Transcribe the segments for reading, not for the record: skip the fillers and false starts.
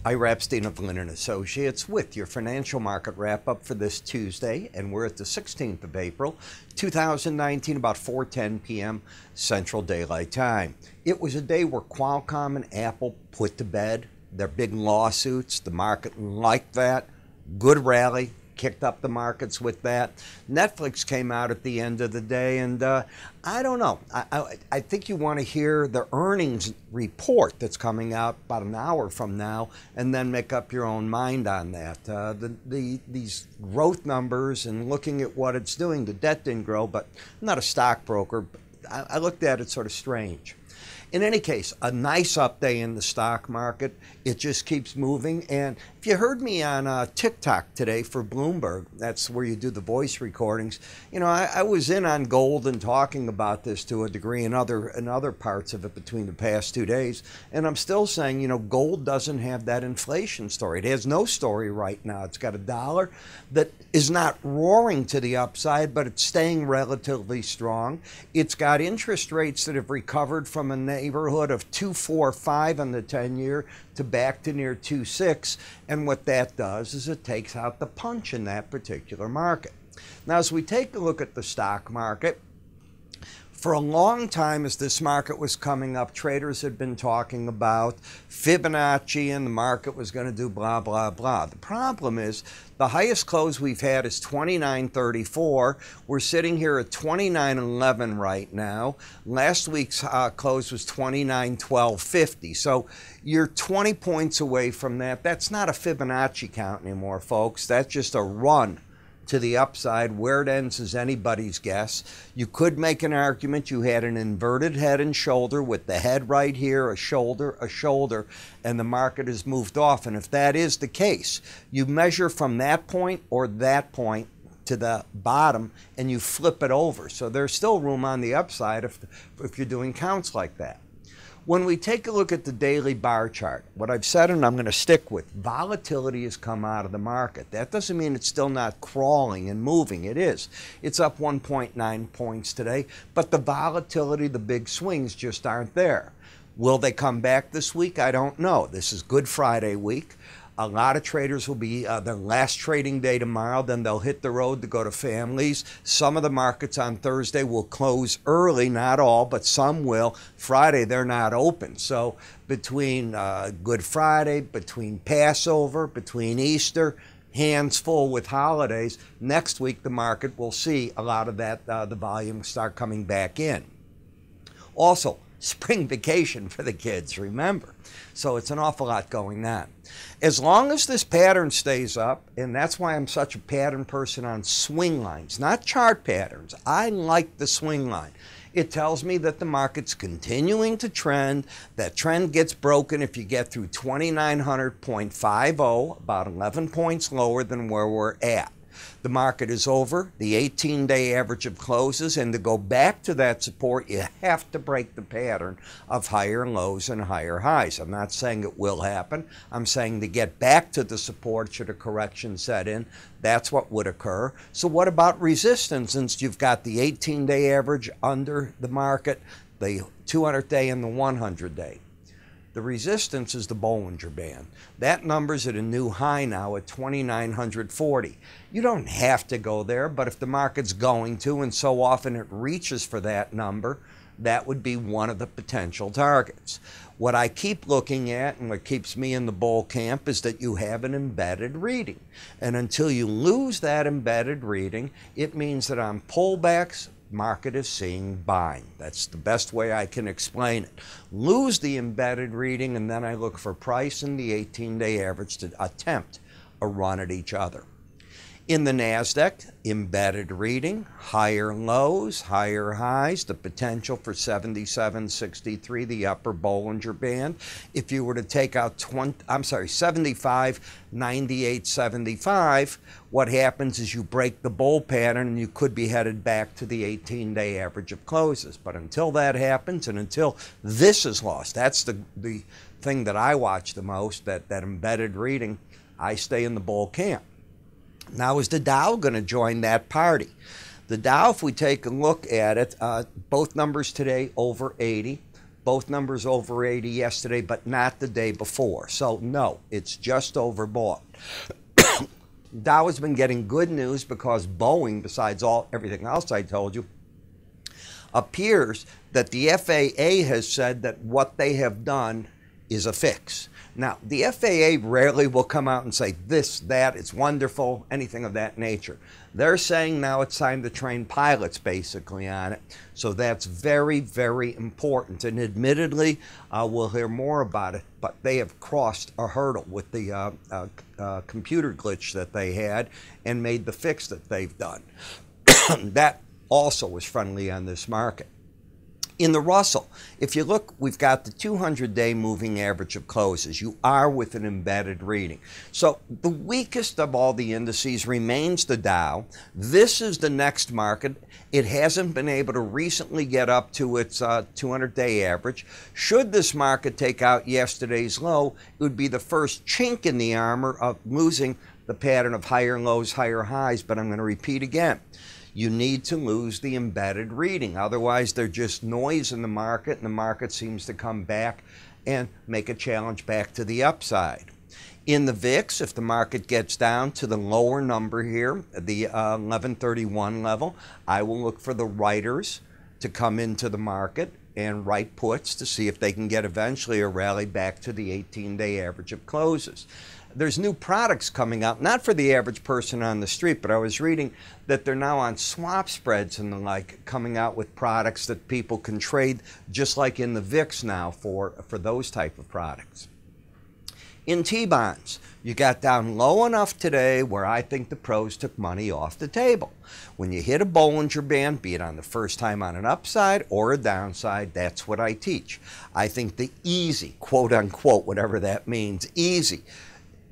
Ira Epstein of Linn Associates with your financial market wrap-up for this Tuesday, and we're at the 16th of April, 2019, about 4:10 p.m. Central Daylight Time. It was a day where Qualcomm and Apple put to bed their big lawsuits. The market liked that. Good rally. Kicked up the markets with that. Netflix came out at the end of the day, and I don't know. I think you want to hear the earnings report that's coming out about an hour from now, and then make up your own mind on that. These growth numbers and looking at what it's doing, the debt didn't grow, but I'm not a stockbroker. But I looked at it sort of strange. In any case, a nice up day in the stock market. It just keeps moving. And if you heard me on TikTok today for Bloomberg, that's where you do the voice recordings, you know, I was in on gold and talking about this to a degree in other parts of it between the past 2 days. And I'm still saying, you know, gold doesn't have that inflation story. It has no story right now. It's got a dollar that is not roaring to the upside, but it's staying relatively strong. It's got interest rates that have recovered from a neighborhood of 2.45 on the 10-year to back to near 2.6, and what that does is it takes out the punch in that particular market. Now, as we take a look at the stock market, for a long time as this market was coming up, traders had been talking about Fibonacci and the market was going to do blah, blah, blah. The problem is the highest close we've had is 29.34. We're sitting here at 29.11 right now. Last week's close was 29.1250. So you're 20 points away from that. That's not a Fibonacci count anymore, folks. That's just a run to the upside. Where it ends is anybody's guess. You could make an argument you had an inverted head and shoulder with the head right here, a shoulder, and the market has moved off. And if that is the case, you measure from that point or that point to the bottom and you flip it over. So there's still room on the upside if you're doing counts like that. When we take a look at the daily bar chart, what I've said and I'm going to stick with, volatility has come out of the market. That doesn't mean it's still not crawling and moving. It is. It's up 1.9 points today, but the volatility, the big swings just aren't there. Will they come back this week? I don't know. This is Good Friday week. A lot of traders will be their last trading day tomorrow. Then they'll hit the road to go to families. Some of the markets on Thursday will close early, not all, but some will. Friday, they're not open. So between Good Friday, between Passover, between Easter, hands full with holidays, next week the market will see a lot of that, the volume start coming back in. Also, spring vacation for the kids, remember. So it's an awful lot going on. As long as this pattern stays up, and that's why I'm such a pattern person on swing lines, not chart patterns. I like the swing line. It tells me that the market's continuing to trend. That trend gets broken if you get through 2900.50, about 11 points lower than where we're at. The market is over the 18-day average of closes, and to go back to that support, you have to break the pattern of higher lows and higher highs. I'm not saying it will happen. I'm saying to get back to the support should a correction set in, that's what would occur. So what about resistance? Since you've got the 18-day average under the market, the 200-day and the 100-day. The resistance is the Bollinger Band. That number's at a new high now at 2,940. You don't have to go there, but if the market's going to, and so often it reaches for that number, that would be one of the potential targets. What I keep looking at and what keeps me in the bull camp is that you have an embedded reading. And until you lose that embedded reading, it means that on pullbacks, market is seeing buying. That's the best way I can explain it. Lose the embedded reading, and then I look for price and the 18-day average to attempt a run at each other. In the NASDAQ, embedded reading, higher lows, higher highs, the potential for 77.63, the upper Bollinger Band. If you were to take out 75.9875, what happens is you break the bull pattern and you could be headed back to the 18-day average of closes. But until that happens and until this is lost, that's the thing that I watch the most, that embedded reading, I stay in the bull camp. Now, is the Dow going to join that party? The Dow, if we take a look at it, both numbers today over 80. Both numbers over 80 yesterday, but not the day before. So no, it's just overbought. Dow has been getting good news because Boeing, besides everything else I told you, appears that the FAA has said that what they have done is a fix. Now, the FAA rarely will come out and say this, that, it's wonderful, anything of that nature. They're saying now it's time to train pilots basically on it. So that's very, very important. And admittedly, we'll hear more about it, but they have crossed a hurdle with the computer glitch that they had and made the fix that they've done. That also was friendly on this market. In the Russell, if you look, we've got the 200-day moving average of closes. You are with an embedded reading. So the weakest of all the indices remains the Dow. This is the next market. It hasn't been able to recently get up to its 200-day average. Should this market take out yesterday's low, it would be the first chink in the armor of losing the pattern of higher lows, higher highs. But I'm going to repeat again. You need to lose the embedded reading. Otherwise, they're just noise in the market, and the market seems to come back and make a challenge back to the upside. In the VIX, if the market gets down to the lower number here, the 1131 level, I will look for the writers to come into the market and write puts to see if they can get eventually a rally back to the 18-day average of closes. There's new products coming out, not for the average person on the street, but I was reading that they're now on swap spreads and the like, coming out with products that people can trade just like in the VIX now for those type of products. In T-bonds, you got down low enough today where I think the pros took money off the table. When you hit a Bollinger Band, be it on the first time on an upside or a downside, that's what I teach. I think the easy, quote unquote, whatever that means, easy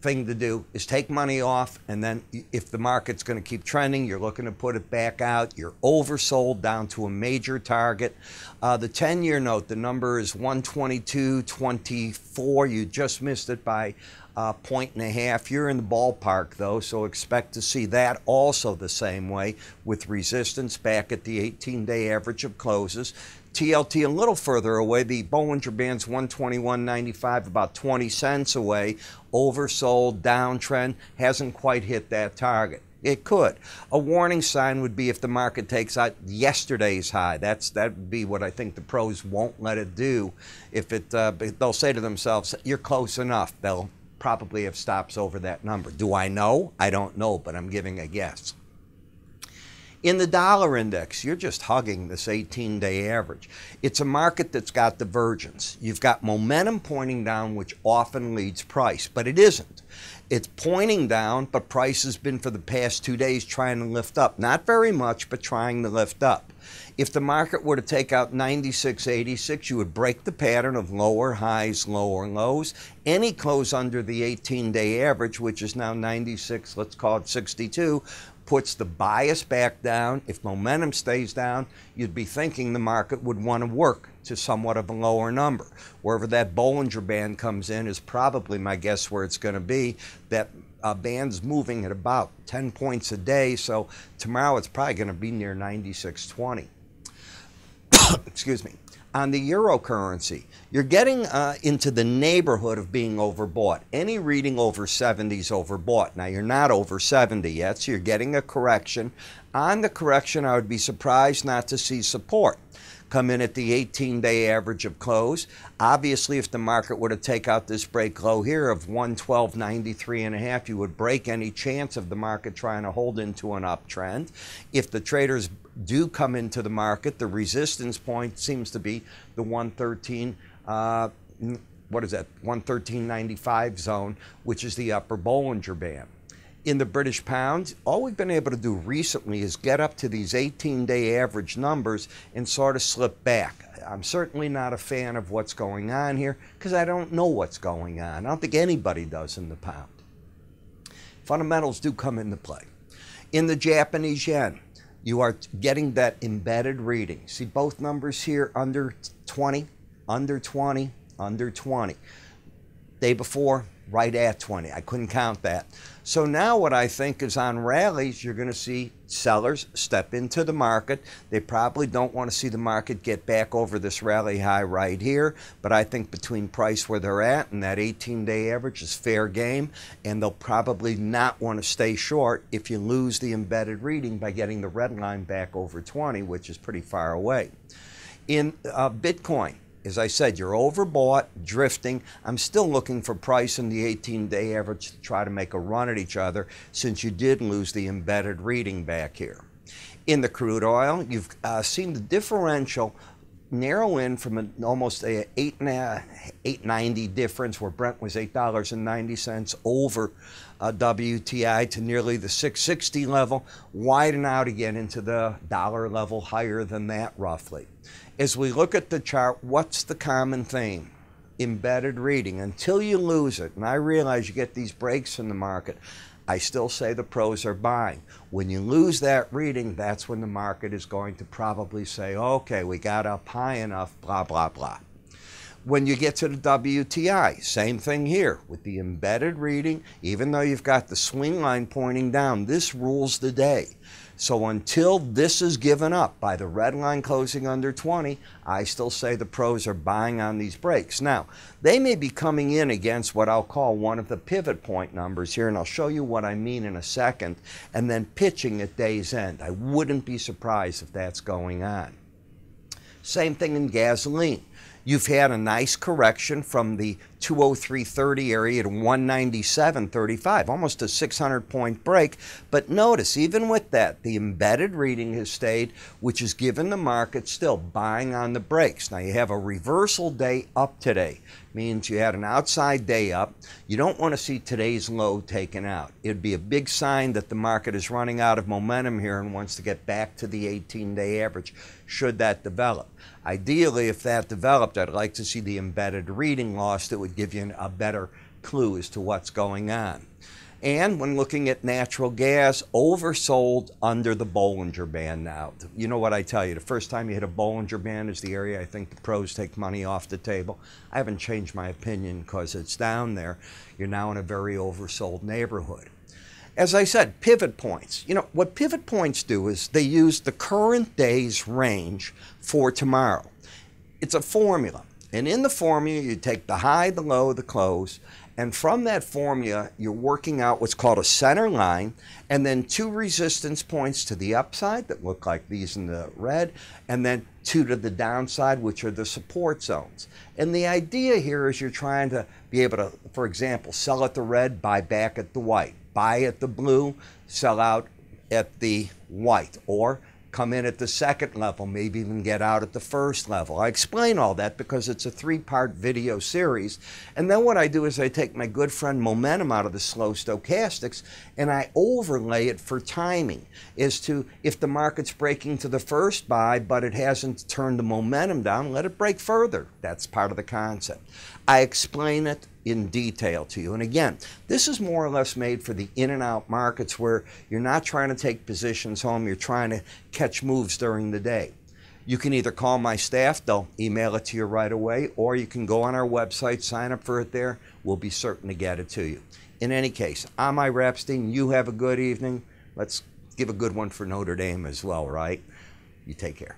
thing to do is take money off, and then if the market's going to keep trending, you're looking to put it back out. You're oversold down to a major target. The 10-year note, the number is 122.24. You just missed it by a point and a half. You're in the ballpark though, so expect to see that also the same way, with resistance back at the 18-day average of closes. TLT a little further away, the Bollinger Band's 121.95, about 20 cents away. Oversold, downtrend, hasn't quite hit that target. It could. A warning sign would be if the market takes out yesterday's high. That would be what I think the pros won't let it do. If they'll say to themselves, you're close enough. They'll probably have stops over that number. Do I know? I don't know, but I'm giving a guess. In the dollar index, you're just hugging this 18-day average. It's a market that's got divergence. You've got momentum pointing down, which often leads price, but it isn't. It's pointing down, but price has been for the past 2 days trying to lift up. Not very much, but trying to lift up. If the market were to take out 96.86, you would break the pattern of lower highs, lower lows. Any close under the 18-day average, which is now 96, let's call it 62, puts the bias back down. If momentum stays down, you'd be thinking the market would want to work to somewhat of a lower number. Wherever that Bollinger Band comes in is probably my guess where it's going to be. That band's moving at about 10 points a day, so tomorrow it's probably going to be near 96.20. Excuse me. On the eurocurrency, you're getting into the neighborhood of being overbought. Any reading over 70 is overbought. Now, you're not over 70 yet, so you're getting a correction. On the correction, I would be surprised not to see support come in at the 18-day average of close. Obviously, if the market were to take out this break low here of 112.93.5, you would break any chance of the market trying to hold into an uptrend. If the traders do come into the market, the resistance point seems to be the 113, what is that, 113.95 zone, which is the upper Bollinger Band. In the British pound, all we've been able to do recently is get up to these 18-day average numbers and sort of slip back. I'm certainly not a fan of what's going on here because I don't know what's going on. I don't think anybody does in the pound. Fundamentals do come into play. In the Japanese yen, you are getting that embedded reading. See both numbers here, under 20, under 20, under 20. Day before, right at 20. I couldn't count that. So now what I think is on rallies, you're going to see sellers step into the market. They probably don't want to see the market get back over this rally high right here, but I think between price where they're at and that 18-day average is fair game, and they'll probably not want to stay short if you lose the embedded reading by getting the red line back over 20, which is pretty far away. In Bitcoin, as I said, you're overbought, drifting. I'm still looking for price in the 18-day average to try to make a run at each other since you did lose the embedded reading back here. In the crude oil, you've seen the differential narrow in from almost a $8.90 difference where Brent was $8.90 over WTI to nearly the $6.60 level, widen out again into the dollar level, higher than that roughly. As we look at the chart, what's the common theme? Embedded reading. Until you lose it, and I realize you get these breaks in the market, I still say the pros are buying. When you lose that reading, that's when the market is going to probably say, okay, we got up high enough, blah, blah, blah. When you get to the WTI, same thing here. With the embedded reading, even though you've got the swing line pointing down, this rules the day. So until this is given up by the red line closing under 20, I still say the pros are buying on these breaks. Now, they may be coming in against what I'll call one of the pivot point numbers here, and I'll show you what I mean in a second, and then pitching at day's end. I wouldn't be surprised if that's going on. Same thing in gasoline. You've had a nice correction from the 203.30 area to 197.35, almost a 600-point break. But notice, even with that, the embedded reading has stayed, which has given the market still buying on the breaks. Now, you have a reversal day up today. Means you had an outside day up. You don't want to see today's low taken out. It'd be a big sign that the market is running out of momentum here and wants to get back to the 18-day average, should that develop. Ideally, if that developed, I'd like to see the embedded reading lost. It would give you a better clue as to what's going on. And when looking at natural gas, oversold under the Bollinger Band now. You know what I tell you, the first time you hit a Bollinger Band is the area I think the pros take money off the table. I haven't changed my opinion because it's down there. You're now in a very oversold neighborhood. As I said, pivot points. You know, what pivot points do is they use the current day's range for tomorrow. It's a formula. And in the formula, you take the high, the low, the close, and from that formula, you're working out what's called a center line, and then two resistance points to the upside that look like these in the red, and then two to the downside, which are the support zones. And the idea here is you're trying to be able to, for example, sell at the red, buy back at the white, buy at the blue, sell out at the white, or come in at the second level, maybe even get out at the first level. I explain all that because it's a three-part video series. And then what I do is I take my good friend momentum out of the slow stochastics and I overlay it for timing as to if the market's breaking to the first buy, but it hasn't turned the momentum down, let it break further. That's part of the concept. I explain it in detail to you. And again, this is more or less made for the in and out markets where you're not trying to take positions home, you're trying to catch moves during the day. You can either call my staff, they'll email it to you right away, or you can go on our website, sign up for it there, we'll be certain to get it to you. In any case, I'm Ira Epstein, you have a good evening. Let's give a good one for Notre Dame as well, right? You take care.